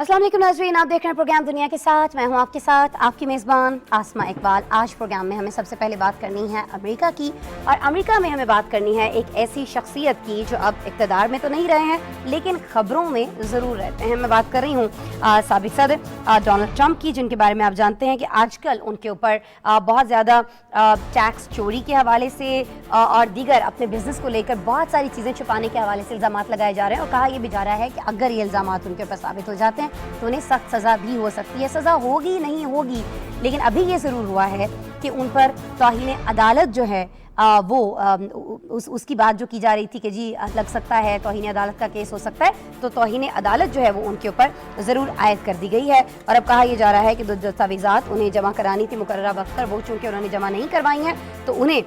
अस्सलाम वालेकुम नाज़रीन, आप देख रहे हैं प्रोग्राम दुनिया के साथ। मैं हूं आपके साथ आपकी मेज़बान आसमा इकबाल। आज प्रोग्राम में हमें सबसे पहले बात करनी है अमेरिका की, और अमेरिका में हमें बात करनी है एक ऐसी शख्सियत की जो अब इक़्तिदार में तो नहीं रहे हैं लेकिन ख़बरों में ज़रूर रहते हैं। मैं बात कर रही हूँ साबिक़ सदर डोनाल्ड ट्रंप की, जिनके बारे में आप जानते हैं कि आजकल उनके ऊपर बहुत ज़्यादा टैक्स चोरी के हवाले से और दीगर अपने बिज़नेस को लेकर बहुत सारी चीज़ें छुपाने के हवाले से इल्ज़ामात लगाए जा रहे हैं, और कहा यह भी जा रहा है कि अगर ये इल्ज़ामात उनके ऊपर साबित हो जाते हैं तो उन्हें सख्त सज़ा भी हो सकती है। सज़ा होगी नहीं होगी, लेकिन अभी ये ज़रूर हुआ है कि उन पर तौहीन अदालत जो है उसकी बात जो की जा रही थी कि जी लग सकता है, तौहीन अदालत का केस हो सकता है, तो तौहीन अदालत जो है वो उनके ऊपर ज़रूर आयद कर दी गई है। और अब कहा यह जा रहा है कि दस्तावेज़ात उन्हें जमा करानी थी मुकर्ररा वक्त पर, वो चूँकि उन्होंने जमा नहीं करवाई हैं तो उन्हें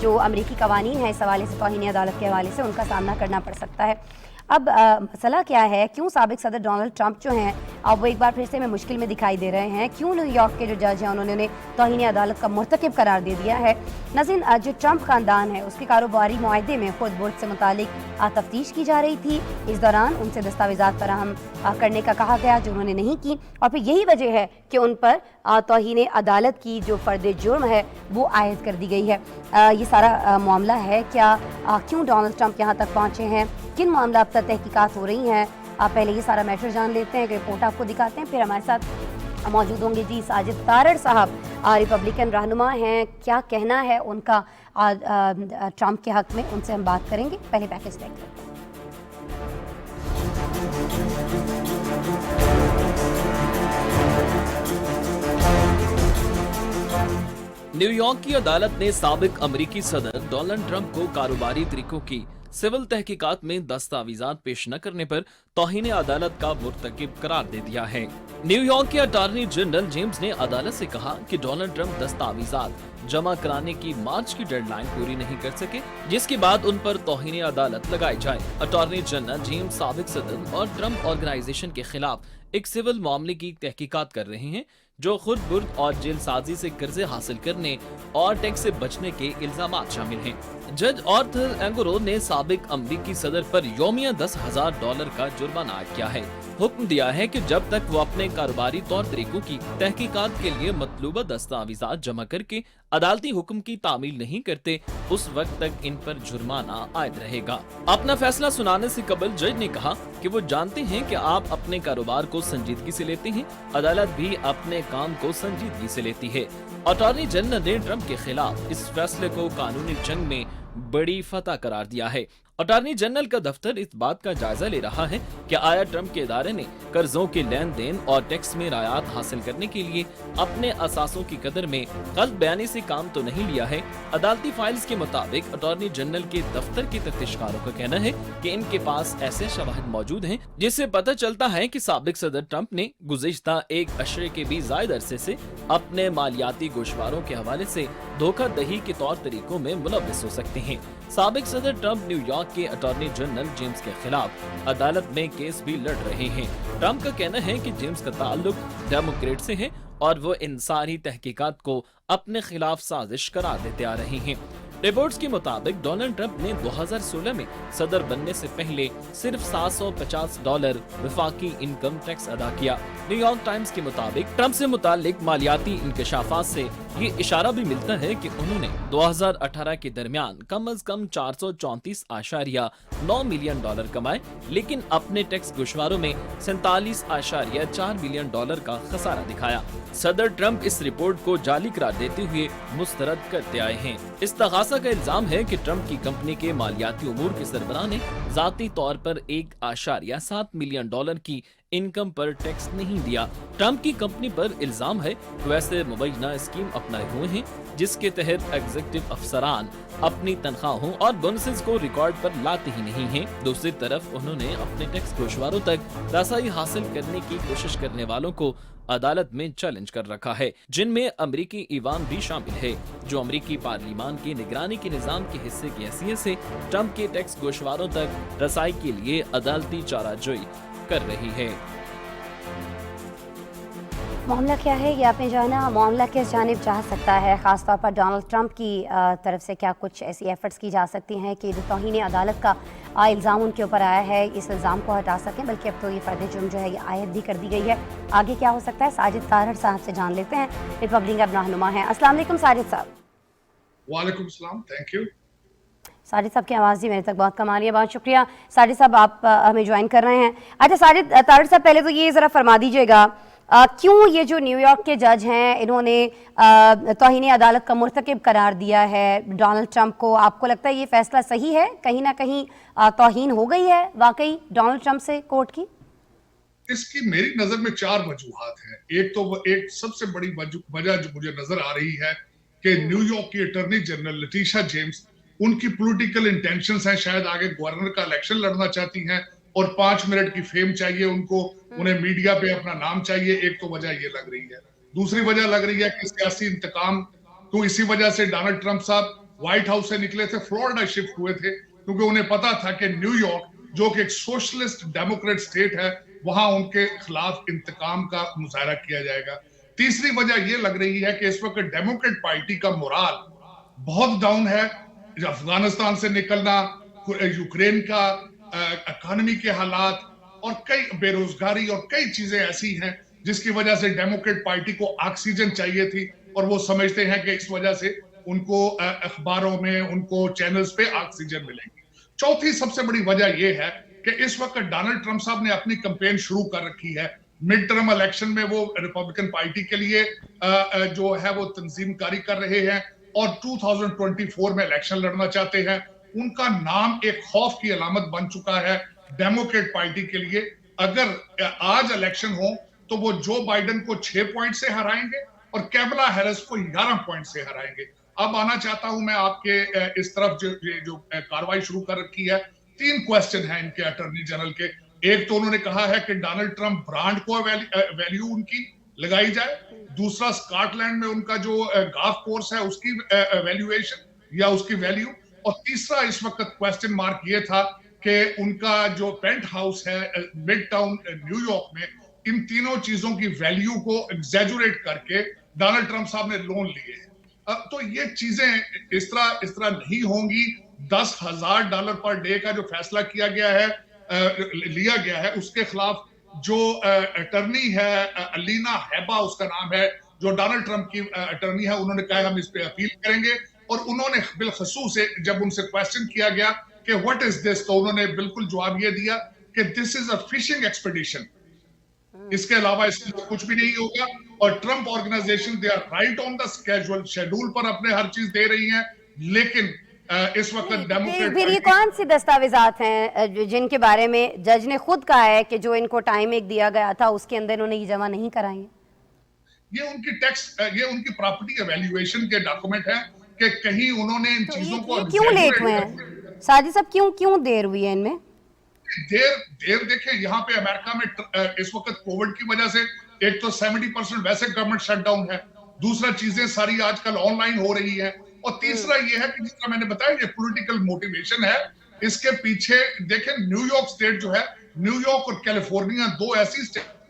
जो अमरीकी कवानीन है इस हवाले से, तौहीन अदालत के हवाले से उनका सामना करना पड़ सकता है। अब मसला क्या है, क्यों साबिक़ सदर डोनाल्ड ट्रंप जो हैं अब वो एक बार फिर से में मुश्किल में दिखाई दे रहे हैं, क्यों न्यूयॉर्क के जो जज हैं उन्होंने उन्हें तौहीन अदालत का मुर्तकिब करार दे दिया है। नाज़रीन, जो ट्रंप ख़ानदान है उसके कारोबारी मुआहदे में खुद बुर्ज से मुतालिक तफ्तीश की जा रही थी। इस दौरान उनसे दस्तावेज़ात फराहम करने का कहा गया जो उन्होंने नहीं की, और फिर यही वजह है कि उन पर तौहीन अदालत की जो फ़र्द जुर्म है वो आयद कर दी गई है। ये सारा मामला है क्या, क्यों डोनाल्ड ट्रंप यहाँ तक पहुँचे हैं, किन मामला अब तक तहकीकात हो रही हैं, पहले ये सारा मैटर जान लेते हैं, कि रिपोर्ट आपको दिखाते हैं। फिर हमारे साथ मौजूद होंगे जी साजिद तारड़ साहब, रिपब्लिकन रहनुमा हैं, क्या कहना है उनका ट्रंप के हक़ में, उनसे हम बात करेंगे। पहले पैकेज देख लेते हैं। न्यूयॉर्क की अदालत ने साबिक अमेरिकी सदर डोनाल्ड ट्रंप को कारोबारी तरीकों की सिविल तहकीकात में दस्तावेजात पेश न करने पर तौहीन अदालत का मुर्तकिब करार दे दिया है। न्यूयॉर्क के अटॉर्नी जनरल जेम्स ने अदालत से कहा कि डोनाल्ड ट्रंप दस्तावेजात जमा कराने की मार्च की डेडलाइन पूरी नहीं कर सके, जिसके बाद उन पर तौहीन अदालत लगाई जाए। अटॉर्नी जनरल जेम्स साबिक सदर और ट्रंप ऑर्गेनाइजेशन के खिलाफ एक सिविल मामले की तहकीकात कर रहे हैं जो खुद बुर्द और जेलसाजी से कर्जे हासिल करने और टैक्स से बचने के इल्जामात शामिल हैं। जज आर्थर एंगरो ने साबिक अमरीकी सदर पर यौमिया $10,000 का जुर्माना आयद किया है। हुक्म दिया है कि जब तक वो अपने कारोबारी तौर तरीकों की तहकीकात के लिए मतलूबा दस्तावेजात जमा करके अदालती हुक्म की तामील नहीं करते, उस वक्त तक इन पर जुर्माना आयद रहेगा। अपना फैसला सुनाने से कबल जज ने कहा कि वो जानते हैं कि आप अपने कारोबार को संजीदगी से लेते हैं, अदालत भी अपने काम को संजीदगी से लेती है। अटॉर्नी जनरल ने ट्रंप के खिलाफ इस फैसले को कानूनी जंग में बड़ी फतह करार दिया है। अटॉर्नी जनरल का दफ्तर इस बात का जायजा ले रहा है कि आया ट्रंप के इदारे ने कर्जों के लेन देन और टैक्स में रायत हासिल करने के लिए अपने असासों की कदर में गलत बयानी से काम तो नहीं लिया है। अदालती फाइल्स के मुताबिक अटॉर्नी जनरल के दफ्तर के तफ्तीशकारों का कहना है कि इनके पास ऐसे शवाहिद मौजूद हैं जिससे पता चलता है कि साबिक सदर ट्रंप ने गुज़िश्ता एक अशरे के भी ज़ायद अरसे से अपने मालियाती गोशवारों के हवाले से धोखाधही के तौर तरीकों में मुलव्विस हो सकते हैं। साबिक सदर ट्रंप न्यूयॉर्क के अटॉर्नी जनरल जेम्स के खिलाफ अदालत में केस भी लड़ रहे हैं। ट्रंप का कहना है कि जेम्स का ताल्लुक डेमोक्रेट से है और वो इन सारी तहकीकात को अपने खिलाफ साजिश करार देते आ रहे हैं। रिपोर्ट्स के मुताबिक डोनाल्ड ट्रंप ने 2016 में सदर बनने से पहले सिर्फ $750 वफाकी इनकम टैक्स अदा किया। न्यूयॉर्क टाइम्स के मुताबिक ट्रंप से मुतालिक मालियाती इंकशाफात से ये इशारा भी मिलता है कि उन्होंने 2018 के दरमियान कम अज कम $434.9 मिलियन कमाए, लेकिन अपने टैक्स गोशवारों में $47.4 मिलियन का खसारा दिखाया। सदर ट्रंप इस रिपोर्ट को जाली करार देते हुए मुस्तरद करते आए हैं। इस तगासा का इल्जाम है कि ट्रंप की कंपनी के मालियाती उमूर के सरबराह ने जाती तौर पर $1.7 मिलियन की इनकम पर टैक्स नहीं दिया। ट्रंप की कंपनी पर इल्जाम है कि वैसे मुबैना स्कीम अपनाए हुए हैं जिसके तहत एग्जीक्यूटिव अफसरान अपनी तनख्वाहों और बोनसेस को रिकॉर्ड पर लाते ही नहीं हैं। दूसरी तरफ उन्होंने अपने टैक्स गोशवारों तक रसाई हासिल करने की कोशिश करने वालों को अदालत में चैलेंज कर रखा है, जिनमें अमरीकी ईवान भी शामिल है, जो अमरीकी पार्लिमान की निगरानी के निजाम के हिस्से की हैसियत से ट्रंप के टैक्स गोशवारों तक रसाई के लिए अदालती चाराजोई कर रही है। मामला क्या है ये आपने जाना, मामला किस जानिब जा सकता है, ख़ास तौर पर डोनाल्ड ट्रंप की तरफ से क्या कुछ ऐसी एफर्ट्स की जा सकती हैं कि जो तौहीन अदालत का इल्ज़ाम उनके ऊपर आया है इस इल्ज़ाम को हटा सकें, बल्कि अब तो ये फ़र्द जुर्म जो है ये आयद भी कर दी गई है। आगे क्या हो सकता है, साजिद तारड़ साहब से जान लेते हैं, रिपब्लिक अब रहनुमा हैं। अस्सलाम वालेकुम साजिद साहब। वालेकुम सलाम, थैंक यू। साजिद साहब की आवाज़ ही मेरे तक बहुत कम आ रही है, बहुत शुक्रिया साजिद साहब, आप हमें ज्वाइन कर रहे हैं। अच्छा साजिद तारड़ साहब, पहले तो ये ज़रा फरमा दीजिएगा क्यों ये जो न्यूयॉर्क के जज हैं इन्होंने तौहीन अदालत का मुर्तकिब करार दिया है डोनाल्ड ट्रंप को, आपको लगता है ये फैसला सही है? कहीं ना कहीं तौहीन हो गई है वाकई डोनाल्ड ट्रंप से कोर्ट की? इसकी मेरी नजर में 4 वजूहात हैं। एक सबसे बड़ी वजह जो मुझे नजर आ रही है कि न्यूयॉर्क की अटॉर्नी जनरल लटिशा जेम्स, उनकी पॉलिटिकल इंटेंशंस हैं, शायद आगे गवर्नर का इलेक्शन लड़ना चाहती हैं और 5 मिनट की फेम चाहिए उनको, उन्हें मीडिया पे अपना नाम चाहिए। एक तो वजह ये लग रही है। दूसरी वजह लग रही है कि सियासी इंतकाम, तो इसी वजह से डोनाल्ड ट्रंप साहब व्हाइट हाउस से निकले थे, फ्लोरिडा शिफ्ट हुए थे, क्योंकि उन्हें पता था कि न्यूयॉर्क जो कि एक सोशलिस्ट डेमोक्रेट स्टेट है, वहां उनके खिलाफ इंतकाम का मुजाहरा किया जाएगा। तीसरी वजह यह लग रही है कि इस वक्त डेमोक्रेट पार्टी का मोराल बहुत डाउन है। अफगानिस्तान से निकलना, यूक्रेन का इकोनॉमी के हालात और कई बेरोजगारी और कई चीजें ऐसी हैं जिसकी वजह से डेमोक्रेट पार्टी को ऑक्सीजन चाहिए थी, और वो समझते हैं कि इस वजह से उनको अखबारों में, उनको चैनल्स पे ऑक्सीजन मिलेगी। चौथी सबसे बड़ी वजह यह है कि इस वक्त डोनाल्ड ट्रंप साहब ने अपनी कैंपेन शुरू कर रखी है। मिड टर्म इलेक्शन में वो रिपब्लिकन पार्टी के लिए जो है वो तंजीमकारी कर रहे हैं और 2024 में इलेक्शन लड़ना चाहते हैं। उनका नाम एक खौफ की अलामत बन चुका है डेमोक्रेट पार्टी के लिए। अगर आज इलेक्शन हो तो वो जो बाइडेन को 6 पॉइंट से हराएंगे और कैमला हैरिस को 11 पॉइंट से हराएंगे। अब आना चाहता हूं मैं आपके इस तरफ जो कार्रवाई शुरू कर रखी है। 3 क्वेश्चन है इनके अटॉर्नी जनरल के। एक तो उन्होंने कहा है कि डोनाल्ड ट्रंप ब्रांड को वैल्यू उनकी लगाई जाए। दूसरा, स्कॉटलैंड में उनका जो गोल्फ कोर्स है उसकी वैल्यूएशन या उसकी वैल्यू। और तीसरा इस वक्त क्वेश्चन मार्क ये था कि उनका जो पेंट हाउस है मिड टाउन न्यूयॉर्क में, इन तीनों चीजों की वैल्यू को एग्जैजुरेट करके डोनाल्ड ट्रंप साहब ने लोन लिए हैं। तो ये चीजें इस तरह नहीं होंगी। $10,000 पर डे का जो फैसला किया गया है, लिया गया है, उसके खिलाफ जो अटर्नी है अलीना हैबा उसका नाम है, जो डोनाल्ड ट्रंप की अटर्नी है, उन्होंने कहा हम इस पे अपील करेंगे। और उन्होंने बिलखसूस जब उनसे क्वेश्चन किया गया कि व्हाट इज दिस, तो उन्होंने बिल्कुल जवाब ये दिया कि this is a fishing expedition, इसके अलावा इसमें कुछ भी नहीं होगा। और Trump organization they are right on the schedule, schedule पर अपने हर चीज दे रही हैं, लेकिन इस वक्त डेमोक्रेट फिर ये कौन सी दस्तावेजात हैं जिनके बारे में जज ने खुद कहा है कि जो इनको टाइम एक दिया गया था उसके अंदर उन्होंने ये जमा नहीं कराई? ये उनकी टैक्स, ये उनकी प्रॉपर्टी एवेल्युएशन के डॉक्यूमेंट है कि कहीं उन्होंने इन चीजों को क्यों लेट हुए हैं साजिद साहब, क्यों देर हुई है इनमें? देर देखें, यहाँ पे अमेरिका में इस वक्त कोविड की वजह से एक तो 70% वैसे गवर्नमेंट शटडाउन है, दूसरा चीजें सारी आजकल ऑनलाइन हो रही है, और तीसरा ये है कि जितना मैंने बताया ये पॉलिटिकल मोटिवेशन है। इसके पीछे देखें, न्यूयॉर्क स्टेट जो है, न्यूयॉर्क और कैलिफोर्निया 2 ऐसी स्टेट।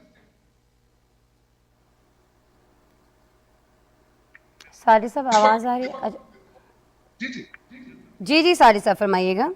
साजिद साहब आवाज आ रही है? जी साजिद साहब फरमाइएगा।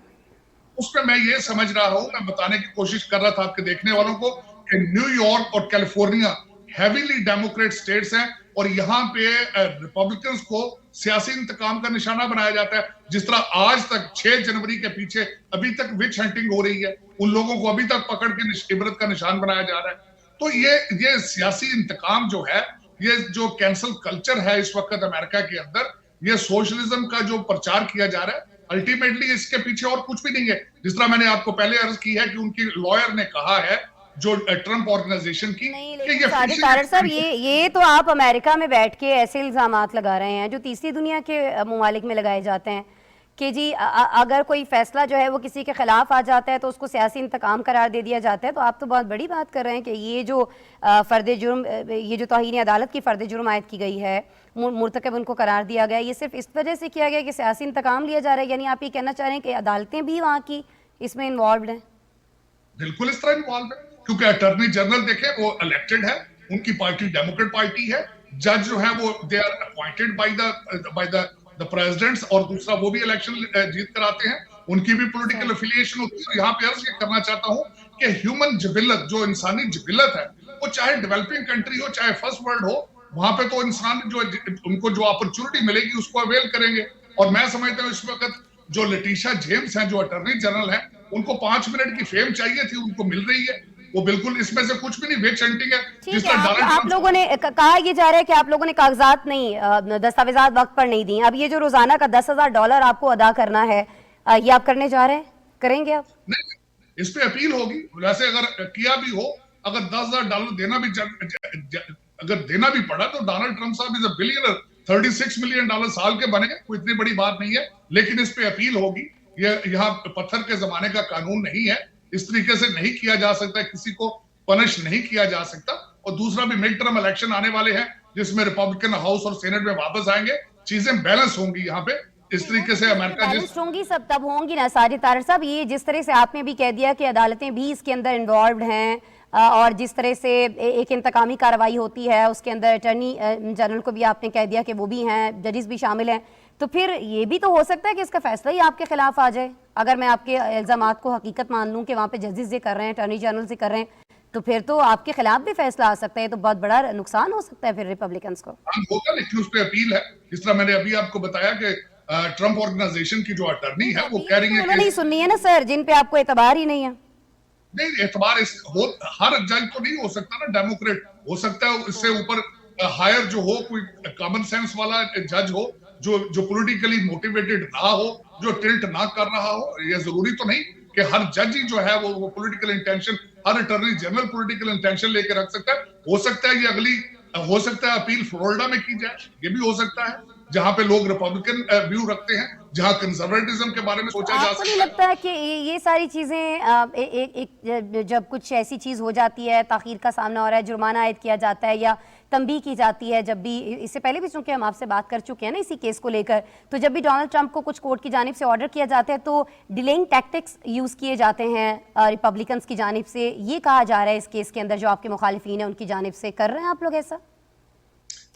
उसमें मैं ये समझ रहा हूं, मैं बताने की कोशिश कर रहा था आपके देखने वालों को कि न्यूयॉर्क और कैलिफोर्निया हेवीली डेमोक्रेट स्टेट्स हैं, और यहाँ पे रिपब्लिकन्स को सियासी इंतकाम का निशाना बनाया जाता है। जिस तरह आज तक 6 जनवरी के पीछे अभी तक विच हंटिंग हो रही है, उन लोगों को अभी तक पकड़ के इबरत का निशान बनाया जा रहा है। तो ये सियासी इंतकाम जो है, ये जो कैंसल कल्चर है इस वक्त अमेरिका के अंदर, ये सोशलिज्म का जो प्रचार किया जा रहा है, अल्टीमेटली इसके पीछे और कुछ भी नहीं है। जिस तरह मैंने आपको पहले अर्ज की है कि उनकी लॉयर ने कहा है जो ट्रंप ऑर्गेनाइजेशन की, तारड़ साहब ये तो आप अमेरिका में बैठ के ऐसे इल्जामात लगा रहे हैं जो तीसरी दुनिया के ममालिक में लगाए जाते हैं कि जी अगर कोई फैसला जो है वो किसी के खिलाफ आ जाता है तो उसको सियासी इंतकाम करार दे दिया जाता है। तो आप तो बहुत बड़ी बात कर रहे हैं कि ये जो फ़र्द जुर्म, ये जो तौहीन अदालत की फ़र्द जुर्म आयद की गई है, मुर्तकब उनको करार दिया गया, ये सिर्फ इस वजह से किया गया कि सियासी इंतकाम लिया जा रहा है? यानी आप ये कहना चाह रहे हैं कि अदालतें भी वहाँ की इसमें इन्वॉल्व हैं? बिल्कुल इस तरह इन्वॉल्व है, क्योंकि अटॉर्नी जनरल देखें वो इलेक्टेड है, उनकी पार्टी डेमोक्रेट पार्टी है, जज जो है वो they are appointed by the presidents, और दूसरा वो भी इलेक्शन जीत कर आते हैं, उनकी भी पॉलिटिकल एफिलिएशन होती है। यहाँ पे अर्ज ये करना चाहता हूँ कि ह्यूमन जिबिलत, जो इंसानी जिबिलत है, वो चाहे डेवलपिंग कंट्री हो चाहे फर्स्ट वर्ल्ड हो, वहां पे तो इंसान जो उनको जो अपॉर्चुनिटी मिलेगी उसको अवेल करेंगे। और मैं समझता हूँ इस वक्त जो लेटिशा जेम्स हैं, जो अटॉर्नी जनरल हैं, उनको 5 मिनट की फेम चाहिए थी, उनको मिल रही है। वो बिल्कुल इसमें से कुछ भी नहीं, विच हंटिंग है। ठीक है, आप लोगों ने कहा ये जा रहा है कि आप लोगों ने कागजात नहीं, दस्तावेजात वक्त पर नहीं दी। अब ये जो रोजाना का $10,000 आपको अदा करना है, ये आप करने जा रहे हैं, करेंगे आप? नहीं, इस पे अपील होगी। वैसे अगर किया भी हो, अगर $10,000 देना भी अगर देना भी पड़ा, तो डोनाल्ड ट्रंप साहब इज अ बिलियनर, $36 मिलियन साल के बनेंगे, कोई इतनी बड़ी बात नहीं है। लेकिन इस पे अपील होगी। ये यहाँ पत्थर के जमाने का कानून नहीं है, इस तरीके से नहीं किया जा सकता, किसी को पनिश नहीं किया जा सकता। और दूसरा भी मिड टर्म इलेक्शन आने वाले हैं, जिसमें रिपब्लिकन हाउस और सेनेट में वापस आएंगे, चीजें बैलेंस होंगी यहाँ पे। इस तरीके से अमेरिका बैलेंस होंगी, सब तब होंगी ना साजिद तारड़ साहब। ये जिस तरह से आपने भी कह दिया कि अदालतें भी इसके अंदर इन्वॉल्व हैं, और जिस तरह से एक इंतकामी कार्रवाई होती है उसके अंदर अटॉर्नी जनरल को भी आपने कह दिया कि वो भी हैं, जजेस भी शामिल हैं, तो फिर ये भी तो हो सकता है कि इसका फैसला ही आपके खिलाफ आ जाए। अगर मैं आपके इल्जामात को हकीकत मान लूँ कि वहाँ पे जजेस ये कर रहे हैं, अटॉर्नी जनरल से कर रहे हैं, तो फिर तो आपके खिलाफ भी फैसला आ सकता है, तो बहुत बड़ा नुकसान हो सकता है फिर रिपब्लिकन्स को। होगा, लेकिन उस पर अपील है। जिस तरह मैंने अभी आपको बताया कि ट्रंप ऑर्गेनाइजेशन की जो अटॉर्नी है वो कह रही है कि नहीं सुननी है ना सर, जिन पे आपको एतबार ही नहीं है। नहीं, एतबार हर जज तो नहीं हो सकता ना, डेमोक्रेट हो सकता है, इससे ऊपर हायर जो हो, कोई कॉमन सेंस वाला जज हो, जो पॉलिटिकली मोटिवेटेड ना हो, जो टिल्ट ना कर रहा हो। ये जरूरी तो नहीं कि हर जज ही जो है वो पॉलिटिकल इंटेंशन, हर अटॉर्नी जनरल पॉलिटिकल इंटेंशन लेके रख सकता है। हो सकता है ये अगली, हो सकता है अपील फ्लोरिडा में की जाए, ये भी हो सकता है, जहां पे लोग रिपब्लिकन व्यू रखते हैं, जहां कंजर्वेटिज्म के बारे में सोचा जा सकता है। आपको नहीं लगता है कि ये सारी चीजें जब कुछ ऐसी चीज हो जाती है, ताखीर का सामना हो रहा है, जुर्माना आयद किया जाता है या तंबीह की जाती है, जब भी इससे पहले भी चूंकि हम आपसे बात कर चुके हैं ना इसी केस को लेकर, तो जब भी डोनाल्ड ट्रंप को कुछ कोर्ट की जानिब से ऑर्डर किया जाता है तो डिलेइंग टैक्टिक्स यूज किए जाते हैं रिपब्लिकन्स की जानिब से। ये कहा जा रहा है इस केस के अंदर जो आपके मुखालिफिन है उनकी जानिब से, कर रहे हैं आप लोग ऐसा?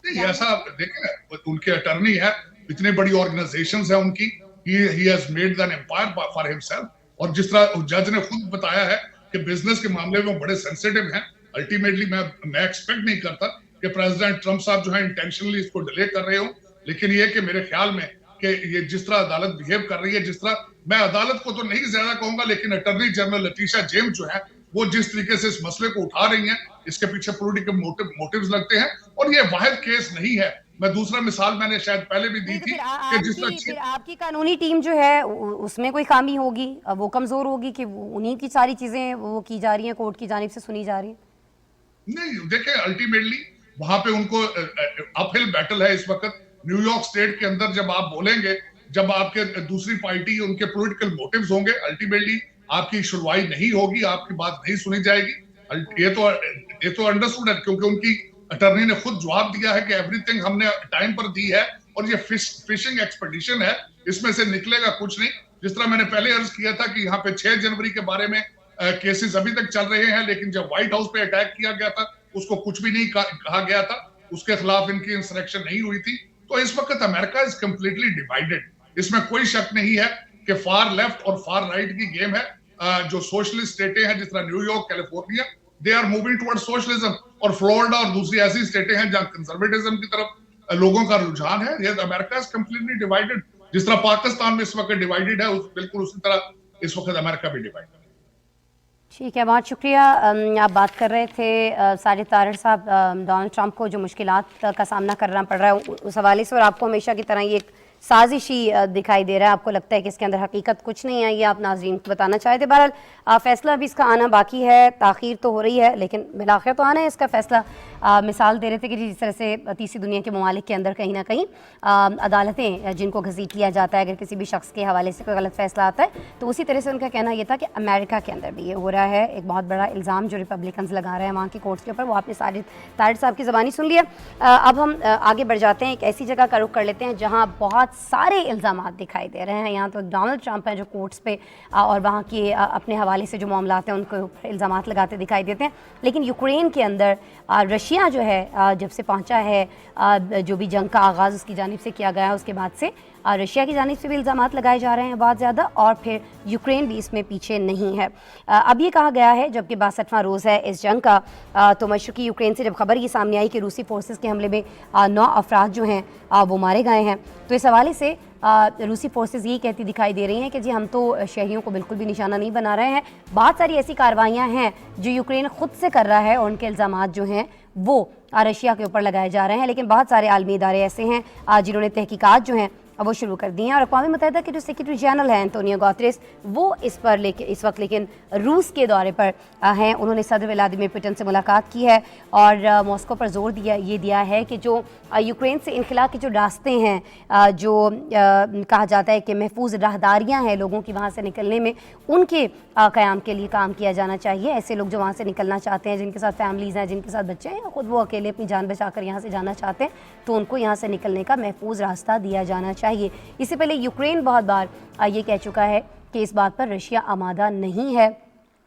नहीं, ऐसा देखें, उनके अटॉर्नी है, इतनी बड़ी ऑर्गेनाइजेशंस है उनकी, he has made an empire for himself। और जिस तरह जज ने खुद बताया है कि बिजनेस के मामले में बड़े सेंसिटिव हैं। अल्टीमेटली मैं एक्सपेक्ट नहीं करता कि प्रेसिडेंट ट्रंप साहब जो है इंटेंशनली इसको डिले कर रहे हो, लेकिन ये कि मेरे ख्याल में कि ये जिस तरह अदालत बिहेव कर रही है, जिस तरह, मैं अदालत को तो नहीं ज्यादा कहूंगा, लेकिन अटॉर्नी जनरल लेटिशा जेम्स जो है वो जिस तरीके से इस मसले को उठा रही हैं, इसके पीछे पॉलिटिकल मोटिव्स लगते हैं। और ये वाहिद केस नहीं है। मैं दूसरा मिसाल मैंने शायद पहले भी दी थी कि जिस तरह आपकी कानूनी टीम जो है उसमें कोई खामी होगी, वो कमजोर होगी कि उन्हीं की सारी चीजें वो की जा रही हैं, कोर्ट की जानिब से सुनी जा रही हैं। नहीं, देखें, अल्टीमेटली वहां पे उनको अपहिल बैटल है इस वक्त न्यूयॉर्क स्टेट के अंदर। जब आप बोलेंगे, जब आपके दूसरी पार्टी, उनके पॉलिटिकल मोटिव्स होंगे, अल्टीमेटली आपकी सुनवाई नहीं होगी, आपकी बात नहीं सुनी जाएगी। ये तो अंडरस्टूड है, क्योंकि उनकी अटॉर्नी ने खुद जवाब दिया है कि एवरीथिंग हमने टाइम पर दी है, और ये फिशिंग एक्सपेडिशन है, इसमें से निकलेगा कुछ नहीं। जिस तरह मैंने पहले अर्ज किया था कि यहाँ पे 6 जनवरी के बारे में केसेस अभी तक चल रहे हैं, लेकिन जब व्हाइट हाउस पे अटैक किया गया था उसको कुछ भी नहीं कहा गया था, उसके खिलाफ इनकी इंसरेक्शन नहीं हुई थी। तो इस वक्त अमेरिका इज कंप्लीटली डिवाइडेड, इसमें कोई शक नहीं है कि फार लेफ्ट और फार राइट की गेम है। जो सोशलिस्ट स्टेटें हैं जिस तरह New York, California, they are moving towards socialism, और फ्लोरिडा और दूसरी ऐसी स्टेटें हैं जहां कंजर्वेटिज्म की तरफ लोगों का रुझान है। ये अमेरिका इज कंप्लीटली डिवाइडेड। जिस तरह पाकिस्तान में इस वक्त डिवाइडेड है, बिल्कुल उसी तरह इस वक्त अमेरिका भी डिवाइडेड है। ठीक है, बहुत शुक्रिया। आप बात कर रहे थे साजिद तारड़ साहब, डोनाल्ड ट्रंप को जो मुश्किलात का सामना करना पड़ रहा है उस हवाले से, और आपको हमेशा की तरह ये एक साजिशी दिखाई दे रहा है, आपको लगता है कि इसके अंदर हकीकत कुछ नहीं है, ये आप नाज़रीन को बताना चाहते। बहरहाल फैसला भी इसका आना बाकी है, ताख़ीर तो हो रही है लेकिन बिलाखिर तो आना है इसका फैसला। मिसाल दे रहे थे कि जिस तरह से तीसरी दुनिया के ममालिक के अंदर कहीं ना कहीं अदालतें जिनको घसीट लिया जाता है अगर किसी भी शख्स के हवाले से कोई गलत फैसला आता है, तो उसी तरह से उनका कहना यह था कि अमेरिका के अंदर भी ये हो रहा है। एक बहुत बड़ा इल्ज़ाम जो रिपब्लिकन्स लगा रहे हैं वहाँ की कोर्ट्स के ऊपर, वो आपने साजिद तारड़ साहब की ज़बानी सुन लिया। अब हम आगे बढ़ जाते हैं, एक ऐसी जगह का रुख कर लेते हैं जहाँ बहुत बहुत सारे इल्ज़ामात दिखाई दे रहे हैं। यहाँ तो डोनाल्ड ट्रंप हैं जो कोर्ट्स पे और वहाँ के अपने हवाले से जो मामलात हैं उनके ऊपर इल्ज़ामात लगाते दिखाई देते हैं। लेकिन यूक्रेन के अंदर रशिया जो है जब से पहुँचा है, जो भी जंग का आगाज़ उसकी जानिब से किया गया है, उसके बाद से रशिया की जानिब से भी इल्ज़ामात लगाए जा रहे हैं बहुत ज़्यादा, और फिर यूक्रेन भी इसमें पीछे नहीं है। अब ये कहा गया है, जबकि 62वां रोज़ है इस जंग का, तो मशरक़ी यूक्रेन से जब खबर ये सामने आई कि रूसी फोर्सेस के हमले में 9 अफराद जो हैं वो मारे गए हैं, तो इस हवाले से रूसी फोर्सेस यही कहती दिखाई दे रही हैं कि जी हम तो शहरियों को बिल्कुल भी निशाना नहीं बना रहे हैं। बहुत सारी ऐसी कार्रवाइयाँ हैं जो यूक्रेन ख़ुद से कर रहा है और उनके इल्ज़ामात जो हैं वो रशिया के ऊपर लगाए जा रहे हैं। लेकिन बहुत सारे आलमी इदारे ऐसे हैं जिन्होंने तहकीकात जो हैं वो शुरू कर दी हैं, और अक़वाम मुत्तहिदा के जो सेक्रेटरी जनरल हैं एंटोनियो गुतेरेस, वो इस वक्त लेकिन रूस के दौरे पर हैं। उन्होंने सदर व्लादिमीर पुतिन से मुलाकात की है और मॉस्को पर जोर दिया है कि जो यूक्रेन से इनखला के जो रास्ते हैं, जो कहा जाता है कि महफूज राहदारियाँ हैं लोगों की वहाँ से निकलने में, उनके क़याम के लिए काम किया जाना चाहिए। ऐसे लोग जो वहाँ से निकलना चाहते हैं, जिनके साथ फैमिलीज़ हैं, जिनके साथ बच्चे हैं, खुद वो अकेले अपनी जान बचा कर यहाँ से जाना चाहते हैं, तो उनको यहाँ से निकलने का महफूज रास्ता दिया जाना चाहिए। इससे पहले यूक्रेन बहुत बार ये कह चुका है कि इस बात पर रशिया आमादा नहीं है,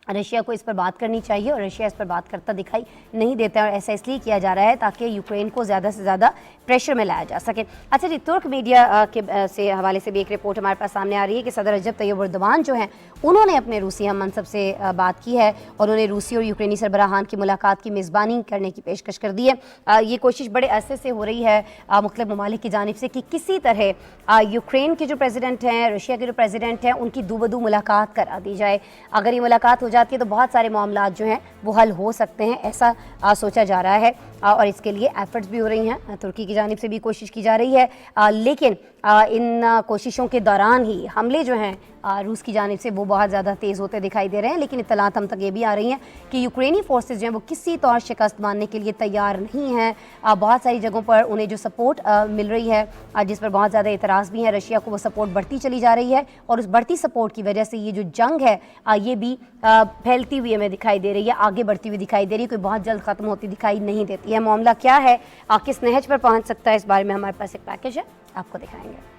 रशिया को इस पर बात करनी चाहिए, और रशिया इस पर बात करता दिखाई नहीं देता है, और ऐसा इसलिए किया जा रहा है ताकि यूक्रेन को ज़्यादा से ज़्यादा प्रेशर में लाया जा सके। अच्छा जी, तुर्क मीडिया के से हवाले से भी एक रिपोर्ट हमारे पास सामने आ रही है कि सदर रजब तैयब एर्दोगान जो हैं उन्होंने अपने रूसी हम मनसब से बात की है और उन्हें रूसी और यूक्रेनी सरबराहान की मुलाकात की मेज़बानी करने की पेशकश कर दी है। ये कोशिश बड़े अरसे से हो रही है मुख्तलिफ ममालिक की जानिब से कि किसी तरह यूक्रेन के जो प्रेसिडेंट हैं, रशिया के जो प्रेसिडेंट हैं, उनकी दूबदू मुलाकात करा दी जाए। अगर ये मुलाकात हो जाती है तो बहुत सारे मामलात जो हैं वो हल हो सकते हैं, ऐसा सोचा जा रहा है, और इसके लिए एफर्ट्स भी हो रही हैं, तुर्की की जानिब से भी कोशिश की जा रही है। लेकिन इन कोशिशों के दौरान ही हमले जो हैं रूस की जानिब से वो बहुत ज़्यादा तेज़ होते दिखाई दे रहे हैं। लेकिन इत्तलात हम तक ये भी आ रही हैं कि यूक्रेनी फोर्सेस जो हैं वो किसी तौर शिकस्त मानने के लिए तैयार नहीं हैं। बहुत सारी जगहों पर उन्हें जो सपोर्ट मिल रही है, जिस पर बहुत ज़्यादा एतराज़ भी हैं रशिया को, वो सपोर्ट बढ़ती चली जा रही है, और उस बढ़ती सपोर्ट की वजह से ये जो जंग है ये भी फैलती हुई हमें दिखाई दे रही है, आगे बढ़ती हुई दिखाई दे रही है, कोई बहुत जल्द ख़त्म होती दिखाई नहीं देती है। मामला क्या है, किस नहज पर पहुँच सकता है, इस बारे में हमारे पास एक पैकेज है, आपको दिखाएंगे।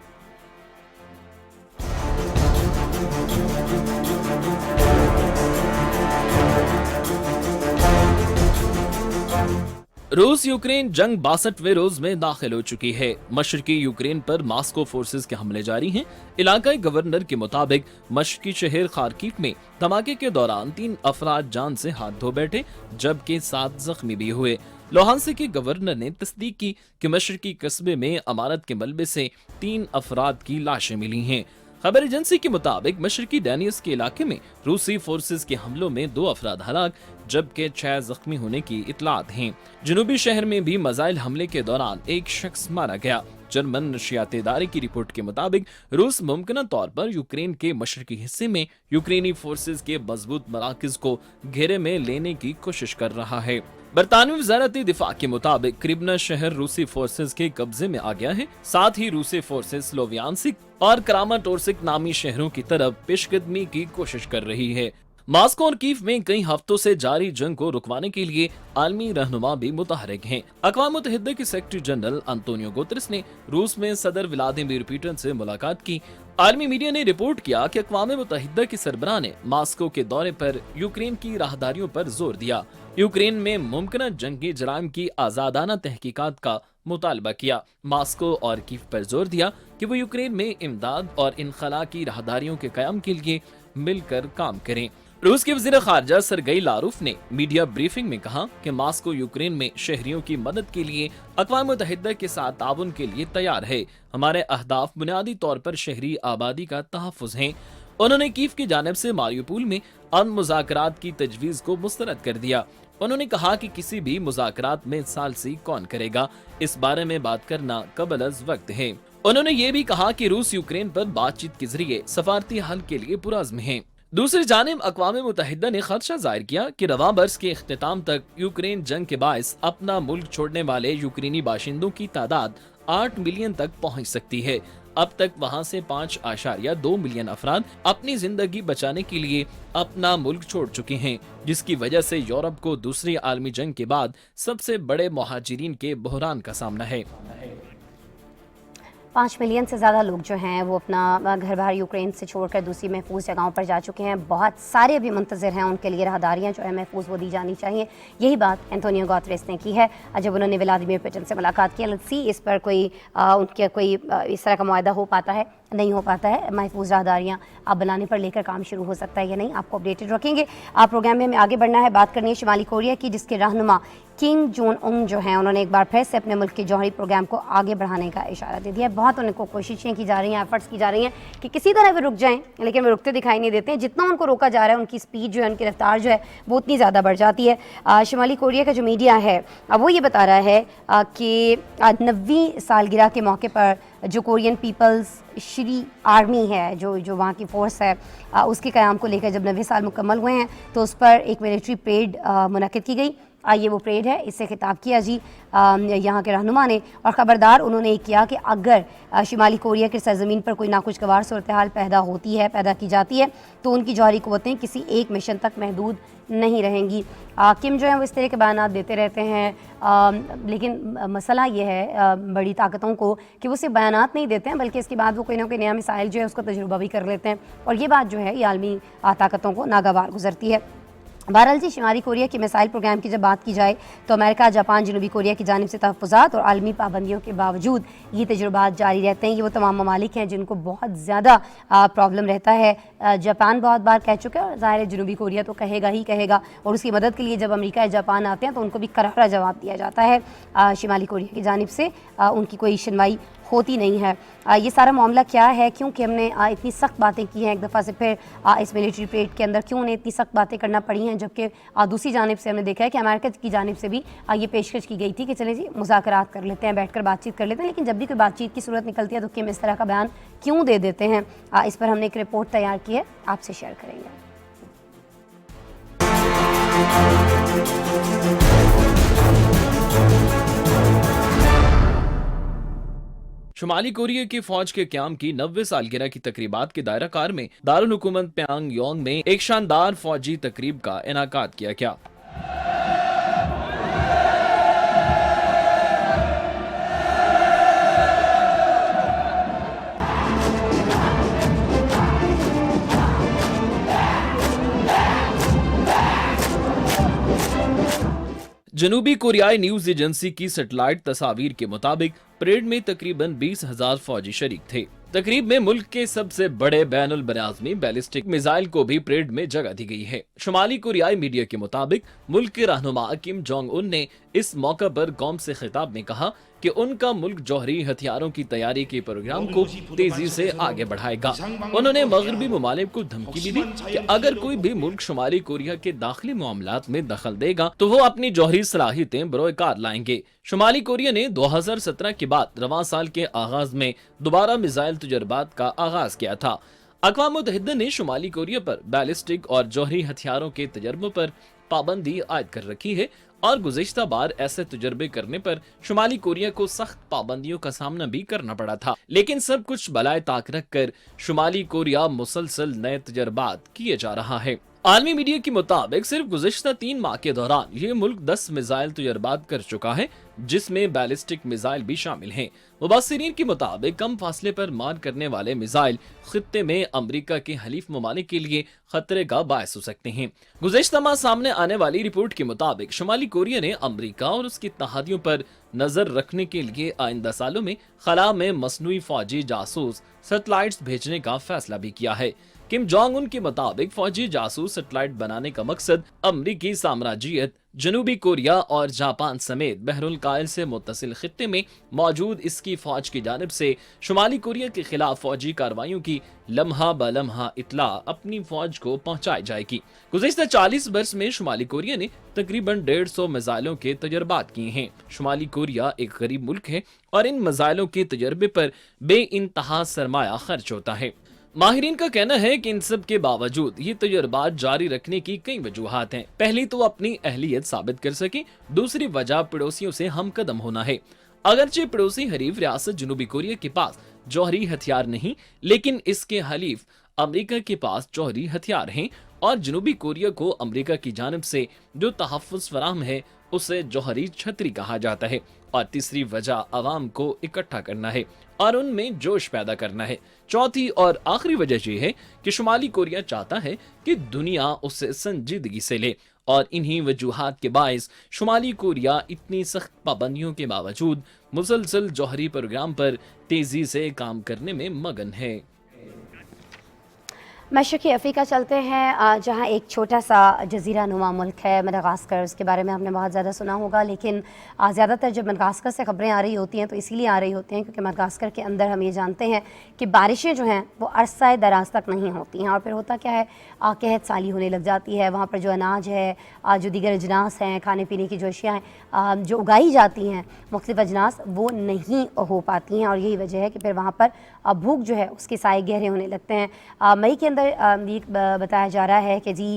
रूस यूक्रेन जंग 62वें रोज में दाखिल हो चुकी है। मशरकी यूक्रेन पर मास्को फोर्सेस के हमले जारी हैं। इलाकाई गवर्नर के मुताबिक मशरकी शहर खार्किव में धमाके के दौरान 3 अफराद जान से हाथ धो बैठे, जबकि 7 जख्मी भी हुए। लोहांस्क के गवर्नर ने तस्दीक की कि मशरकी कस्बे में अमारत के मलबे से 3 अफराद की लाशें मिली हैं। खबर एजेंसी के मुताबिक मशरकी डैनियस के इलाके में रूसी फोर्सेस के हमलों में 2 अफराद हलाक, जबकि 6 जख्मी होने की इतलात हैं। जनूबी शहर में भी मिसाइल हमले के दौरान एक शख्स मारा गया। जर्मन नशियाती इदारे की रिपोर्ट के मुताबिक रूस मुमकिन तौर पर यूक्रेन के मशरकी हिस्से में यूक्रेनी फोर्सेस के मजबूत मराकज को घेरे में लेने की कोशिश कर रहा है। बरतानवी वज़ारत दिफा के मुताबिक क्रिबना शहर रूसी फोर्सेस के कब्जे में आ गया है। साथ ही रूसी फोर्सेस स्लोवियांस्क और क्रामाटोर्स्क नामी शहरों की तरफ पेशकदमी की कोशिश कर रही है। मास्को और कीव में कई हफ्तों से जारी जंग को रुकवाने के लिए आलमी रहनुमा भी मुतहरिक हैं। अक़वाम मुत्तहिदा के सेक्रेटरी जनरल एंटोनियो गुतेरेस ने रूस में सदर व्लादिमीर पुतिन से मुलाकात की। आलमी मीडिया ने रिपोर्ट किया कि अक़वाम मुत्तहिदा के सरबराह ने मास्को के दौरे पर यूक्रेन की राहदारियों पर जोर दिया, यूक्रेन में मुमकिन जंगी जराइम की आज़ादाना तहकीकात का मुतालबा किया। मास्को और कीव पर जोर दिया कि वो यूक्रेन में इमदाद और इनखला की राहदारियों के क़याम के लिए मिलकर काम करें। रूस के वज़ीर ख़ारजा सरगई लारूफ ने मीडिया ब्रीफिंग में कहा कि मास्को यूक्रेन में शहरियों की मदद के लिए अक़वाम मुत्तहिदा के साथ ताउन के लिए तैयार है। हमारे अहदाफ बुनियादी तौर पर शहरी आबादी का तहफ़्फ़ुज़ हैं। उन्होंने कीव की जानिब से मारियुपोल में अमन मुज़ाकरात की तजवीज़ को मुस्तरद कर दिया। उन्होंने कहा कि किसी भी मुज़ाकरात में सालसी कौन करेगा, इस बारे में बात करना कबल अज़ वक्त है। उन्होंने ये भी कहा कि रूस यूक्रेन पर बातचीत के जरिए सफारती हल के लिए पुरअज़्म है। दूसरी जानिब अक़वाम मुत्तहिदा ने खदशा जाहिर किया कि रवां बरस के इख्तिताम तक यूक्रेन जंग के बायस अपना मुल्क छोड़ने वाले यूक्रेनी बाशिंदों की तादाद 8 मिलियन तक पहुंच सकती है। अब तक वहां से 5.2 मिलियन अफराद अपनी जिंदगी बचाने के लिए अपना मुल्क छोड़ चुके हैं, जिसकी वजह से यूरोप को दूसरी आलमी जंग के बाद सबसे बड़े मुहाजिरीन के बहरान का सामना है। 5 मिलियन से ज़्यादा लोग जो हैं वो अपना घर बार यूक्रेन से छोड़कर दूसरी महफूज जगहों पर जा चुके हैं। बहुत सारे अभी मुंतज़र हैं, उनके लिए राहदारियाँ जो है महफूज वो दी जानी चाहिए। यही बात एंटोनियो गुतेरेस ने की है जब उन्होंने व्लादिमीर पुतिन से मुलाकात की। लेट्स सी इस पर कोई उनके कोई इस तरह का मुआहदा हो पाता है, नहीं हो पाता है। महफूज राहदारियाँ आप बनाने पर लेकर काम शुरू हो सकता है या नहीं, आपको अपडेटेड रखेंगे। आप प्रोग्राम में हमें आगे बढ़ना है, बात करनी है शुमाली कोरिया की, जिसके रहनुमा किम जोंग उन जो हैं उन्होंने एक बार फिर से अपने मुल्क के जौहरी प्रोग्राम को आगे बढ़ाने का इशारा दे दिया है। बहुत उनको कोशिशें की जा रही हैं, एफर्ट्स की जा रही हैं कि किसी तरह वो रुक जाएं, लेकिन वो रुकते दिखाई नहीं देते हैं। जितना उनको रोका जा रहा है उनकी स्पीड जो है, उनकी रफ्तार जो है वो उतनी ज़्यादा बढ़ जाती है। शुमाली कोरिया का जो मीडिया है वो ये बता रहा है कि 90वीं सालगिरह के मौके पर जो कोरियन पीपल्स श्री आर्मी है, जो वहाँ की फोर्स है, उसके क़याम को लेकर जब 90 साल मुकम्मल हुए हैं तो उस पर एक मिलिट्री परेड मुनक़िद की गई। ये वो परेड है, इससे खिताब किया जी यहाँ के रहनुमा ने, और ख़बरदार उन्होंने ये किया कि अगर शुमाली कोरिया की सरजमीन पर कोई नाखुशगवार सूरत हाल पैदा की जाती है तो उनकी जौहरी क़ुव्वतें किसी एक मिशन तक महदूद नहीं रहेंगी। किम जो है वो इस तरह के बयान देते रहते हैं, लेकिन मसला ये है बड़ी ताकतों को कि वो सिर्फ बयानात नहीं देते हैं बल्कि इसके बाद वो कोई ना कोई नया मिसाइल जो है उसका तजुर्बा भी कर लेते हैं, और ये बात जो है ये आलमी ताकतों को नागवार गुजरती है। बहरहाल जी, शुमाली कोरिया के मिसाइल प्रोग्राम की जब बात की जाए तो अमेरिका, जापान, जनूबी कोरिया की जानिब से तहफ़्फ़ुज़ात और आलमी पाबंदियों के बावजूद ये तजुर्बात जारी रहते हैं। ये वो तमाम ममालिक हैं जिनको बहुत ज़्यादा प्रॉब्लम रहता है। जापान बहुत बार कह चुका है, और ज़ाहिर है जनूबी कोरिया तो कहेगा ही कहेगा, और उसकी मदद के लिए जब अमेरिका या जापान आते हैं तो उनको भी करारा जवाब दिया जाता है। शुमाली कोरिया की जानिब से उनकी कोई सुनवाई होती नहीं है। ये सारा मामला क्या है, क्योंकि हमने इतनी सख्त बातें की हैं एक दफ़ा से फिर इस मिलिट्री परेड के अंदर, क्यों उन्हें इतनी सख्त बातें करना पड़ी हैं, जबकि दूसरी जानिब से हमने देखा है कि अमेरिका की जानिब से भी ये पेशकश की गई थी कि चलें जी मुज़ाकरात कर लेते हैं, बैठकर बातचीत कर लेते हैं, लेकिन जब भी कोई बातचीत की सूरत निकलती है तो किम इस तरह का बयान क्यों दे देते हैं। इस पर हमने एक रिपोर्ट तैयार की है, आपसे शेयर करेंगे। शुमाली कोरिया की फौज के क़याम की 90 सालगिरह की तकरीबात के दायरा कार में दारुल हुकूमत प्यांगयांग में एक शानदार फौजी तकरीब का इनाकाद किया गया। जनूबी कोरियाई न्यूज एजेंसी की सैटेलाइट तस्वीर के मुताबिक परेड में तकरीबन 20,000 फौजी शरीक थे। तकरीब में मुल्क के सबसे बड़े बैनुल बनाज़मी बैलिस्टिक मिसाइल को भी परेड में जगह दी गई है। शुमाली कोरियाई मीडिया के मुताबिक मुल्क के रहनुमा किम जोंग उन ने इस मौका पर कौम से खिताब में कहा कि उनका मुल्क जौहरी हथियारों की तैयारी के प्रोग्राम को तेजी से आगे बढ़ाएगा। उन्होंने मगरबी ममालिक को धमकी भी दी कि अगर कोई भी मुल्क शुमाली कोरिया के दाखिली मामलात में दखल देगा तो वो अपनी जौहरी सलाहियतें बरोकार लाएंगे। शुमाली कोरिया ने 2017 के बाद रवां साल के आगाज में दोबारा मिसाइल तजर्बात का आगाज किया था। अक़वाम मुत्तहिदा ने शुमाली कोरिया पर बैलिस्टिक और जौहरी हथियारों के तजर्बों पर पाबंदी आयद कर रखी है, और गुज़िश्ता बार ऐसे तजर्बे करने पर शुमाली कोरिया को सख्त पाबंदियों का सामना भी करना पड़ा था। लेकिन सब कुछ बलाए ताक रख कर शुमाली कोरिया मुसलसल नए तजर्बात किए जा रहा है। आलमी मीडिया के मुताबिक सिर्फ गुज़िश्ता 3 माह के दौरान ये मुल्क 10 मिसाइल तजर्बात कर चुका है, जिसमें बैलिस्टिक मिसाइल भी शामिल हैं। मुबस्सिरीन के मुताबिक कम फासले पर मार करने वाले मिसाइल खित्ते में अमरीका के हलीफ ममालिक के लिए खतरे का बायस हो सकते हैं। गुज़िश्ता माह सामने आने वाली रिपोर्ट के मुताबिक शुमाली कोरिया ने अमरीका और उसके इत्तेहादियों पर नजर रखने के लिए आइंदा सालों में खला में मसनूई फौजी जासूस सैटेलाइट्स भेजने का फैसला भी किया है। किम जोंग उन के मुताबिक फौजी जासूस सैटेलाइट बनाने का मकसद अमरीकी साम्राज्यियत, जनूबी कोरिया और जापान समेत बहरुल कायल से मुत्तसिल खित्ते में मौजूद इसकी फौज की जानिब से शुमाली कोरिया के खिलाफ फौजी कार्रवाइयों की लम्हा ब लम्हा इत्तला अपनी फौज को पहुंचाई जाएगी। गुज़िश्ता 40 बरस में शुमाली कोरिया ने तकरीबन 150 मिसाइलों के तजर्बात किए हैं। शुमाली कोरिया एक गरीब मुल्क है और इन मिसाइलों के तजर्बे पर बेइंतहा सरमाया खर्च होता है। माहिरीन का कहना है कि इन सब के बावजूद ये तजर्बात जारी रखने की कई वजूहात हैं। पहली तो अपनी अहलियत साबित कर सके, दूसरी वजह पड़ोसियों से हम कदम होना है। अगरचे पड़ोसी हरीफ रियासत जनूबी कोरिया के पास जौहरी हथियार नहीं, लेकिन इसके हलीफ अमेरिका के पास जौहरी हथियार हैं, और जनूबी कोरिया को अमेरिका की जानिब से जो तहफ़्फ़ुज़ फराहम है उसे जौहरी छतरी कहा जाता है। और तीसरी वजह अवाम को इकट्ठा करना है। اور ان میں جوش پیدا کرنا ہے۔ چوتھی اور آخری وجہ یہ ہے کہ شمالی کوریا چاہتا ہے کہ دنیا اسے سنجیدگی سے لے، اور انہی وجوہات کے باعث شمالی کوریا اتنی سخت پابندیوں کے باوجود مسلسل جوہری پروگرام پر تیزی سے کام کرنے میں مگن ہے۔ مشرقی افریقہ چلتے ہیں، جہاں ایک چھوٹا سا جزیرہ نما ملک ہے مڈغاسکر۔ اس کے بارے میں ہم نے بہت زیادہ سنا ہوگا، لیکن زیادہ تر جب مڈغاسکر سے خبریں آ رہی ہوتی ہیں تو اسی لیے آ رہی ہوتی ہیں کیونکہ مڈغاسکر کے اندر ہم یہ جانتے ہیں کہ بارشیں جو ہیں وہ عرصہ دراز تک نہیں ہوتی ہیں، اور پھر ہوتا کیا ہے، قحط سالی ہونے لگ جاتی ہے۔ وہاں پر جو اناج ہے، جو دیگر اجناس ہیں، کھانے پینے کی جو اشیاء ہیں جو اگائی جاتی ہیں مختلف اجناس، وہ نہیں ہو پاتی ہیں، اور یہی وجہ ہے کہ پھر وہاں پر بھوک جو ہے اس کے سائے گہرے ہونے لگتے ہیں۔ مئی کے اندر یہ بتایا جا رہا ہے کہ جی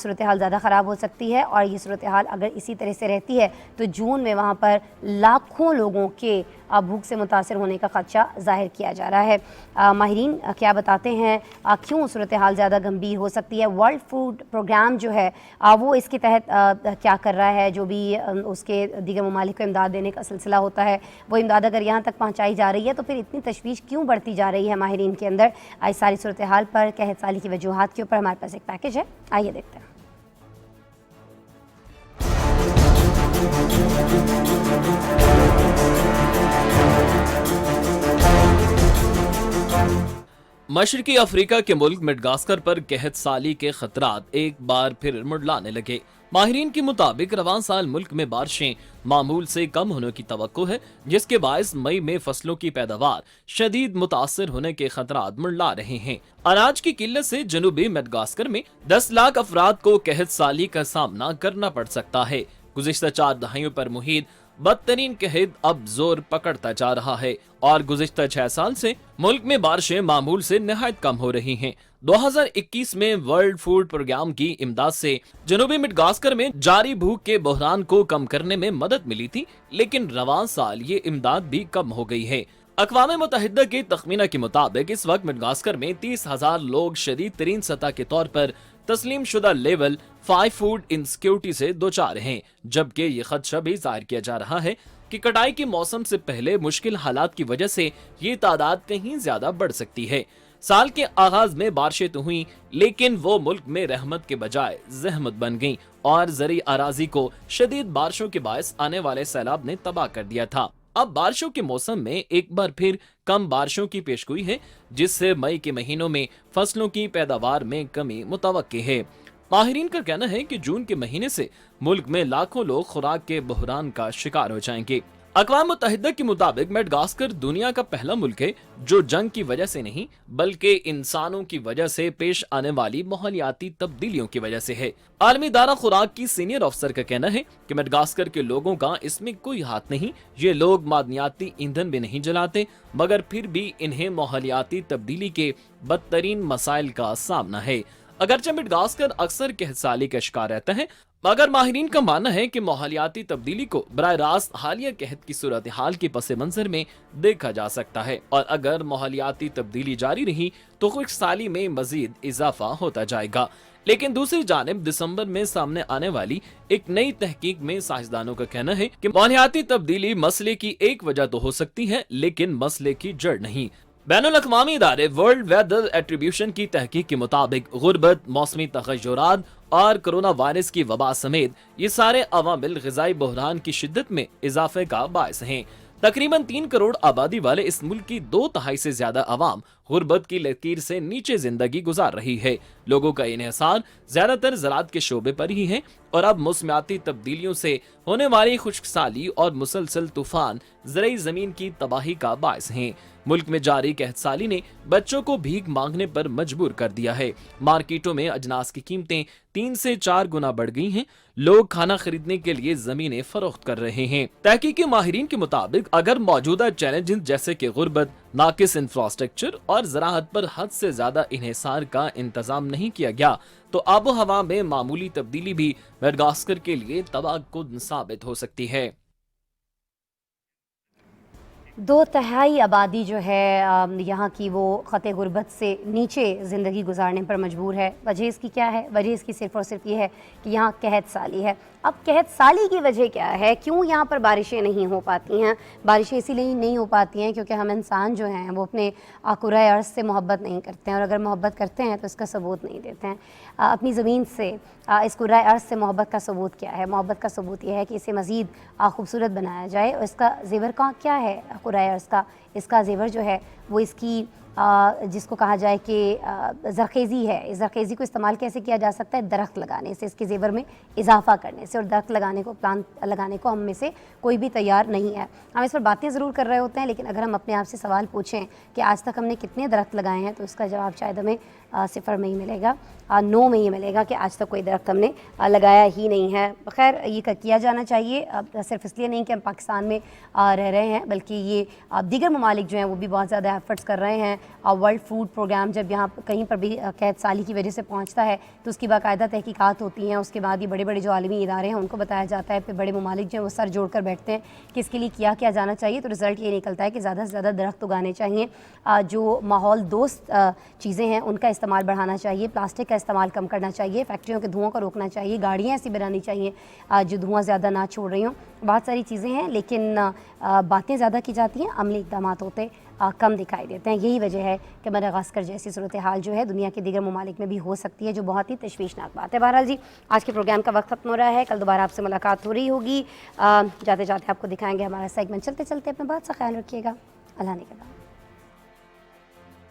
صورتحال زیادہ خراب ہو سکتی ہے، اور یہ صورتحال اگر اسی طرح سے رہتی ہے تو جون میں وہاں پر لاکھوں لوگوں کے بھوک سے متاثر ہونے کا خدشہ ظاہر کیا جا رہا ہے۔ ماہرین کیا بتاتے ہیں کیوں صورتحال زیادہ گمبھیر ہو سکتی ہے؟ ورلڈ فوڈ پروگرام جو ہے وہ اس کے تحت کیا کر رہا ہے؟ جو بھی اس کے دیگر ممالک کو امداد دینے کا سلسلہ ہوتا ہے، وہ امداد اگر یہاں تک پہنچائی جا رہی ہے تو پھر اتنی تشویش کیوں بڑھتی جا رہی ہے ماہرین کے اندر؟ اس ساری صورتحال پر، قحط سالی کی وجوہات کے اوپر ہمارے پاس ایک پیکج ہے، آئیے دیکھتے ہیں۔ مشرقی افریقہ کے ملک مڈغاسکر پر قحط سالی کے خطرات ایک بار پھر منڈلانے لگے۔ ماہرین کے مطابق رواں سال ملک میں بارشیں معمول سے کم ہونے کی توقع ہے، جس کے باعث مئی میں فصلوں کی پیداوار شدید متاثر ہونے کے خطرات منڈلا رہے ہیں۔ اناج کی قلت سے جنوبی مڈغاسکر میں 10 لاکھ افراد کو قحط سالی کا سامنا کرنا پڑ سکتا ہے۔ گزشتہ 4 دہائیوں پر محیط بدترین قحط اب زور پکڑتا جا رہا ہے، اور گزشتہ 6 سال سے ملک میں بارشیں معمول سے نہایت کم ہو رہی ہیں۔ 2021 میں ورلڈ فوڈ پروگرام کی امداد سے جنوبی مڈغاسکر میں جاری بھوک کے بحران کو کم کرنے میں مدد ملی تھی، لیکن رواں سال یہ امداد بھی کم ہو گئی ہے۔ اقوام متحدہ کے تخمینہ کے مطابق اس وقت مڈغاسکر میں 30,000 لوگ شدید ترین سطح کے طور پر تسلیم شدہ لیول 5 فوڈ انسیکیورٹی سے دوچار ہیں، جبکہ یہ خدشہ بھی ظاہر کیا جا رہا ہے کہ کٹائی کے موسم سے پہلے مشکل حالات کی وجہ سے یہ تعداد کہیں زیادہ بڑھ سکتی ہے۔ سال کے آغاز میں بارشیں تو ہوئیں، لیکن وہ ملک میں رحمت کے بجائے زحمت بن گئیں، اور زرعی اراضی کو شدید بارشوں کے باعث آنے والے سیلاب نے تباہ کر دیا تھا۔ اب بارشوں کے موسم میں ایک بار پھر کم بارشوں کی پیشگوئی ہے، جس سے مئی کے مہینوں میں فصلوں کی پیداوار میں کمی متوقع ہے۔ ماہرین کا کہنا ہے کہ جون کے مہینے سے ملک میں لاکھوں لوگ خوراک کے بحران کا شکار ہو جائیں گے۔ اقوام متحدہ کے مطابق مڈغاسکر دنیا کا پہلا ملک ہے جو جنگ کی وجہ سے نہیں بلکہ انسانوں کی وجہ سے پیش آنے والی ماحولیاتی تبدیلیوں کی وجہ سے ہے۔ عالمی ادارہ خوراک کی سینئر افسر کا کہنا ہے کہ مڈغاسکر کے لوگوں کا اس میں کوئی ہاتھ نہیں۔ یہ لوگ معدنیاتی ایندھن بھی نہیں جلاتے، مگر پھر بھی انہیں ماحولیاتی تبدیلی کے بدترین مسائل کا سامنا ہے۔ اگرچہ مڈغاسکر اکثر قحط سالی کا شکار رہتا ہے، مگر ماہرین کا ماننا ہے کہ ماحولیاتی تبدیلی کو براہ راست حالیہ قحط کی صورتحال کے پس منظر میں دیکھا جا سکتا ہے، اور اگر ماحولیاتی تبدیلی جاری رہی تو خشک سالی میں مزید اضافہ ہوتا جائے گا۔ لیکن دوسری جانب دسمبر میں سامنے آنے والی ایک نئی تحقیق میں سائنسدانوں کا کہنا ہے کہ ماحولیاتی تبدیلی مسئلے کی ایک وجہ تو ہو سکتی ہے، لیکن مسئلے کی جڑ نہیں۔ بین الاقوامی ادارے ورلڈ ویدر ایٹریبیوشن کی تحقیق کے مطابق غربت، موسمی تغیرات اور کرونا وائرس کی وبا سمیت یہ سارے عوامل غذائی بحران کی شدت میں اضافے کا باعث ہیں۔ تقریباً 3 کروڑ آبادی والے اس ملک کی 2/3 سے زیادہ عوام غربت کی لکیر سے نیچے زندگی گزار رہی ہے۔ لوگوں کا انحصار زیادہ تر زراعت کے شعبے پر ہی ہے، اور اب موسمیاتی تبدیلیوں سے ہونے والی خشک سالی اور مسلسل طوفان زرعی زمین کی تباہی کا باعث ہیں۔ ملک میں جاری قحط سالی نے بچوں کو بھیک مانگنے پر مجبور کر دیا ہے۔ مارکیٹوں میں اجناس کی قیمتیں 3 سے 4 گنا بڑھ گئی ہیں۔ لوگ کھانا خریدنے کے لیے زمینیں فروخت کر رہے ہیں۔ تحقیقی ماہرین کے مطابق اگر موجودہ چیلنجز جیسے کہ غربت، ناقص انفراسٹرکچر اور زراعت پر حد سے زیادہ انحصار کا انتظام نہیں کیا گیا تو آب و ہوا میں معمولی تبدیلی بھی مڈغاسکر کے لیے تباہ کن ثابت ہو سکتی ہے۔ 2/3 آبادی جو ہے یہاں کی وہ خط غربت سے نیچے زندگی گزارنے پر مجبور ہے. وجہ اس کی کیا ہے؟ وجہ اس کی صرف اور صرف یہ ہے کہ یہاں قحط سالی ہے. اب قحط سالی کی وجہ کیا ہے؟ کیوں یہاں پر بارشیں نہیں ہو پاتی ہیں؟ بارشیں اسی لیے نہیں ہو پاتی ہیں کیونکہ ہم انسان جو ہیں وہ اپنے کرۂ ارض سے محبت نہیں کرتے ہیں, اور اگر محبت کرتے ہیں تو اس کا ثبوت نہیں دیتے ہیں. اپنی زمین سے, اس کرۂ ارض سے محبت کا ثبوت کیا ہے؟ محبت کا ثبوت یہ ہے کہ اسے مزید خوبصورت بنایا جائے, اور اس کا زیور کیا ہے کرۂ ارض کا؟ اس کا زیور جو ہے وہ اس کی جس کو کہا جائے کہ زرخیزی ہے. اس زرخیزی کو استعمال کیسے کیا جا سکتا ہے؟ درخت لگانے سے, اس کے زیور میں اضافہ کرنے سے. اور درخت لگانے کو, پلانٹ لگانے کو ہم میں سے کوئی بھی تیار نہیں ہے. ہم اس پر باتیں ضرور کر رہے ہوتے ہیں, لیکن اگر ہم اپنے آپ سے سوال پوچھیں کہ آج تک ہم نے کتنے درخت لگائے ہیں, تو اس کا جواب شاید ہمیں 0 میں ہی ملے گا, 9 میں ہی ملے گا کہ آج تک کوئی درخت ہم نے لگایا ہی نہیں ہے. خیر, یہ کیا جانا چاہیے, صرف اس لیے نہیں کہ ہم پاکستان میں رہ رہے ہیں, بلکہ یہ دیگر ممالک جو ہیں وہ بھی بہت زیادہ ایفرٹس کر رہے ہیں. ورلڈ فوڈ پروگرام جب یہاں کہیں پر بھی قحط سالی کی وجہ سے پہنچتا ہے تو اس کی باقاعدہ تحقیقات ہوتی ہیں. اس کے بعد یہ بڑے بڑے جو عالمی ادارے ہیں ان کو بتایا جاتا ہے, پھر بڑے ممالک جو ہیں وہ سر جوڑ کر بیٹھتے ہیں کہ اس کے لیے کیا جانا چاہیے. تو رزلٹ یہ نکلتا ہے کہ زیادہ سے زیادہ درخت اگانے چاہیے, جو ماحول دوست چیزیں ہیں ان کا استعمال بڑھانا چاہیے, پلاسٹک کا استعمال کم کرنا چاہیے, فیکٹریوں کے دھواں کو روکنا چاہیے, گاڑیاں ایسی بنانی چاہیے جو دھواں زیادہ نہ چھوڑ رہی ہوں. بہت ساری چیزیں ہیں, لیکن باتیں زیادہ کی جاتی ہیں, عملی اقدامات ہوتے کم دکھائی دیتے ہیں. یہی وجہ ہے کہ مڈغاسکر جیسی صورتحال جو ہے دنیا کے دیگر ممالک میں بھی ہو سکتی ہے, جو بہت ہی تشویشناک بات ہے. بہرحال جی, آج کے پروگرام کا وقت ختم ہو رہا ہے. کل دوبارہ آپ سے ملاقات ہو رہی ہوگی. جاتے جاتے آپ کو دکھائیں گے ہمارا سیگمنٹ. چلتے چلتے اپنا بہت سا خیال رکھیے گا. اللہ نے کہا.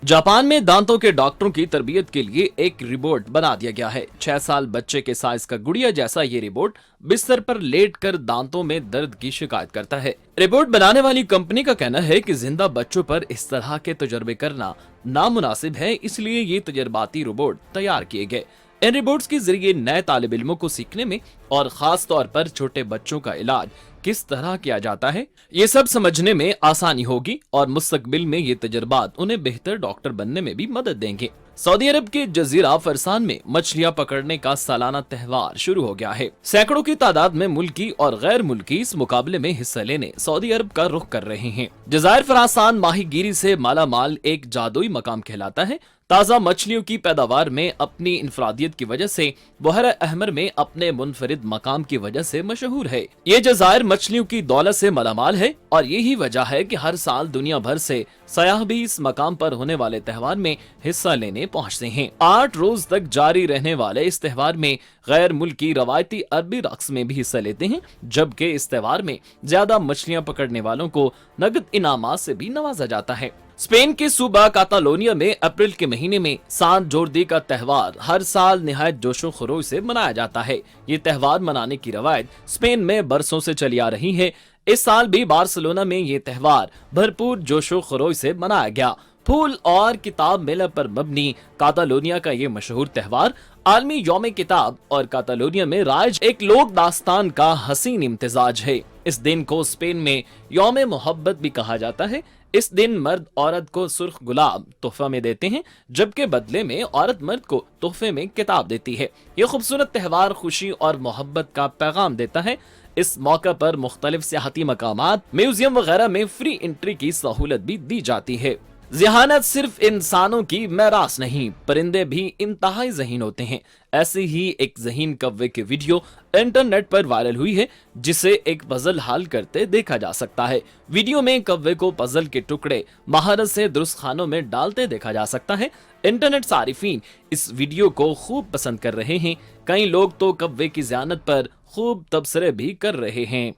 جاپان میں دانتوں کے ڈاکٹروں کی تربیت کے لیے ایک روبوٹ بنا دیا گیا ہے. 6 سال بچے کے سائز کا گڑیا جیسا یہ روبوٹ بستر پر لیٹ کر دانتوں میں درد کی شکایت کرتا ہے. روبوٹ بنانے والی کمپنی کا کہنا ہے کہ زندہ بچوں پر اس طرح کے تجربے کرنا نامناسب ہے, اس لیے یہ تجرباتی روبوٹ تیار کیے گئے. ان روبوٹس کے ذریعے نئے طالب علموں کو سیکھنے میں اور خاص طور پر چھوٹے بچوں کا علاج کس طرح کیا جاتا ہے یہ سب سمجھنے میں آسانی ہوگی, اور مستقبل میں یہ تجربات انہیں بہتر ڈاکٹر بننے میں بھی مدد دیں گے. سعودی عرب کے جزیرہ فرسان میں مچھلیاں پکڑنے کا سالانہ تہوار شروع ہو گیا ہے. سینکڑوں کی تعداد میں ملکی اور غیر ملکی اس مقابلے میں حصہ لینے سعودی عرب کا رخ کر رہے ہیں. جزائر فرسان ماہی گیری سے مالا مال ایک جادوئی مقام کہلاتا ہے. تازہ مچھلیوں کی پیداوار میں اپنی انفرادیت کی وجہ سے بحیرہ احمر میں اپنے منفرد مقام کی وجہ سے مشہور ہے. یہ جزائر مچھلیوں کی دولت سے مالا مال ہے, اور یہی وجہ ہے کہ ہر سال دنیا بھر سے سیاح بھی اس مقام پر ہونے والے تہوار میں حصہ لینے پہنچتے ہیں. 8 روز تک جاری رہنے والے اس تہوار میں غیر ملکی روایتی عربی رقص میں بھی حصہ لیتے ہیں, جبکہ اس تہوار میں زیادہ مچھلیاں پکڑنے والوں کو نقد انعامات سے بھی نوازا جاتا ہے. اسپین کے صوبہ کاتالونیا میں اپریل کے مہینے میں سان جوردی کا تہوار ہر سال نہایت جوش و خروش سے منایا جاتا ہے. یہ تہوار منانے کی روایت اسپین میں برسوں سے چلی آ رہی ہے. اس سال بھی بارسلونا میں یہ تہوار بھرپور جوش و خروش سے منایا گیا. پھول اور کتاب میلہ پر مبنی کاتالونیا کا یہ مشہور تہوار عالمی یوم کتاب اور کاتالونیا میں رائج ایک لوک داستان کا حسین امتزاج ہے. اس دن کو اسپین میں یوم محبت بھی کہا جاتا ہے. اس دن مرد عورت کو سرخ گلاب تحفہ میں دیتے ہیں, جبکہ بدلے میں عورت مرد کو تحفے میں کتاب دیتی ہے. یہ خوبصورت تہوار خوشی اور محبت کا پیغام دیتا ہے. اس موقع پر مختلف سیاحتی مقامات, میوزیم وغیرہ میں فری انٹری کی سہولت بھی دی جاتی ہے. ذہانت صرف انسانوں کی میراث نہیں, پرندے بھی انتہائی ذہین ہوتے ہیں. ایسی ہی ایک ذہین کوے کی ویڈیو انٹرنیٹ پر وائرل ہوئی ہے, جسے ایک پزل حل کرتے دیکھا جا سکتا ہے. ویڈیو میں کوے کو پزل کے ٹکڑے مہارت سے درست خانوں میں ڈالتے دیکھا جا سکتا ہے. انٹرنیٹ صارفین اس ویڈیو کو خوب پسند کر رہے ہیں. کئی لوگ تو کوے کی ذہانت پر خوب تبصرے بھی کر رہے ہیں.